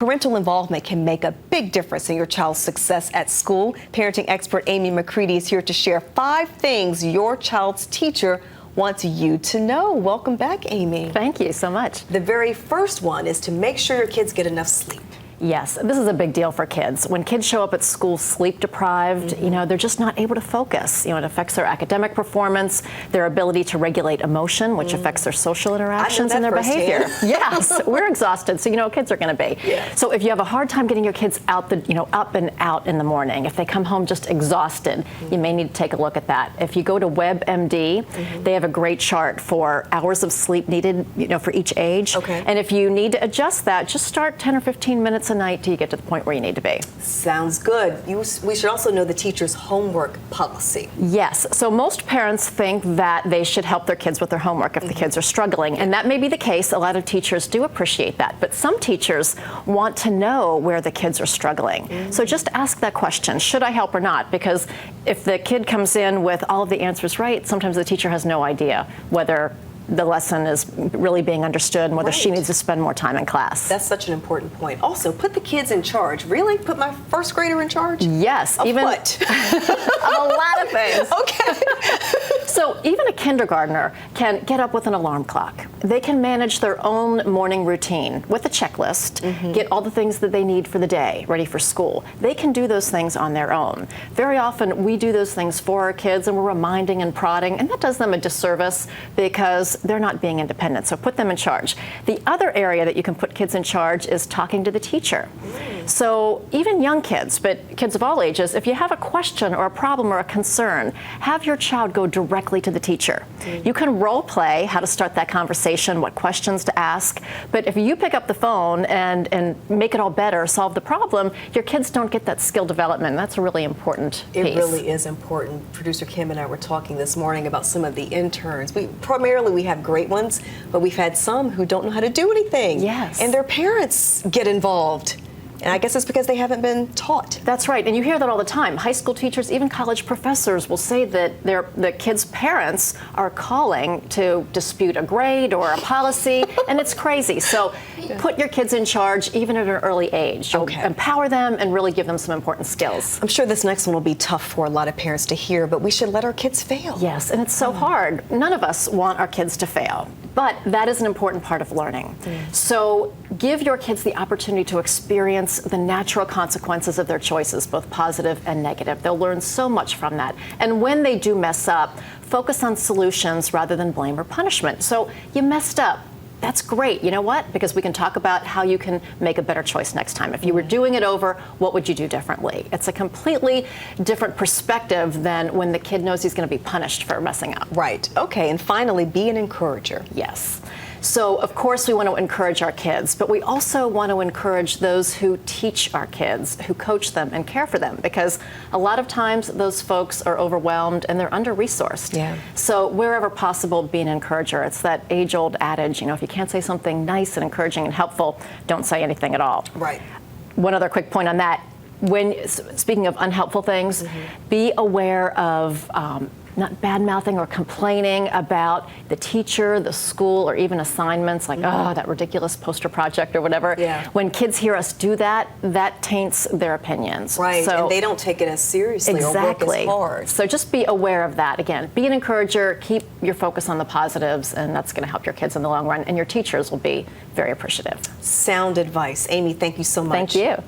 Parental involvement can make a big difference in your child's success at school. Parenting expert Amy McCready is here to share 5 things your child's teacher wants you to know. Welcome back, Amy. Thank you so much. The very first one is to make sure your kids get enough sleep. Yes, this is a big deal for kids. When kids show up at school sleep deprived, they're just not able to focus. It affects their academic performance, their ability to regulate emotion, which affects their social interactions and their behavior. Yes, we're exhausted, so kids are going to be. Yeah. So if you have a hard time getting your kids out up and out in the morning, if they come home just exhausted, you may need to take a look at that. If you go to WebMD, they have a great chart for hours of sleep needed, for each age. Okay. And if you need to adjust that, just start 10 or 15 minutes a night till you get to the point where you need to be. Sounds good. We should also know the teacher's homework policy. Yes. So most parents think that they should help their kids with their homework if the kids are struggling. And that may be the case. A lot of teachers do appreciate that. But some teachers want to know where the kids are struggling. So just ask that question, should I help or not? Because if the kid comes in with all of the answers right, sometimes the teacher has no idea whether the lesson is really being understood and whether she needs to spend more time in class. That's such an important point. Also, put the kids in charge. Really? Put my first grader in charge? Yes. Of even what? Of a lot of things. Okay. So even a kindergartner can get up with an alarm clock. They can manage their own morning routine with a checklist, get all the things that they need for the day ready for school. They can do those things on their own. Very often we do those things for our kids and we're reminding and prodding, and that does them a disservice because they're not being independent. So put them in charge. The other area that you can put kids in charge is talking to the teacher. So even young kids, but kids of all ages, if you have a question or a problem or a concern, have your child go directly to the teacher. You can role play how to start that conversation, what questions to ask, but if you pick up the phone and make it all better, solve the problem, your kids don't get that skill development. That's a really important piece. It really is important. Producer Kim and I were talking this morning about some of the interns. Primarily we have great ones, but we've had some who don't know how to do anything. Yes. And their parents get involved. And I guess it's because they haven't been taught. That's right, and you hear that all the time. High school teachers, even college professors will say that the kids' parents are calling to dispute a grade or a policy, and it's crazy. So put your kids in charge even at an early age. You'll empower them and really give them some important skills. I'm sure this next one will be tough for a lot of parents to hear, but we should let our kids fail. Yes, and it's so hard. None of us want our kids to fail, but that is an important part of learning. So give your kids the opportunity to experience the natural consequences of their choices, both positive and negative. They'll learn so much from that. And when they do mess up, focus on solutions rather than blame or punishment. So you messed up. That's great. You know what? Because we can talk about how you can make a better choice next time. If you were doing it over, what would you do differently? It's a completely different perspective than when the kid knows he's going to be punished for messing up. Right. Okay. And finally, be an encourager. Yes. So, of course, we want to encourage our kids, but we also want to encourage those who teach our kids, who coach them and care for them, because a lot of times those folks are overwhelmed and they're under-resourced. Yeah. So wherever possible, be an encourager. It's that age-old adage, if you can't say something nice and encouraging and helpful, don't say anything at all. Right. One other quick point on that. Speaking of unhelpful things, be aware of not bad-mouthing or complaining about the teacher, the school, or even assignments like, oh, that ridiculous poster project or whatever. Yeah. When kids hear us do that, that taints their opinions. Right, so, and they don't take it as seriously or work as hard. So just be aware of that. Again, be an encourager, keep your focus on the positives, and that's going to help your kids in the long run, and your teachers will be very appreciative. Sound advice. Amy, thank you so much. Thank you.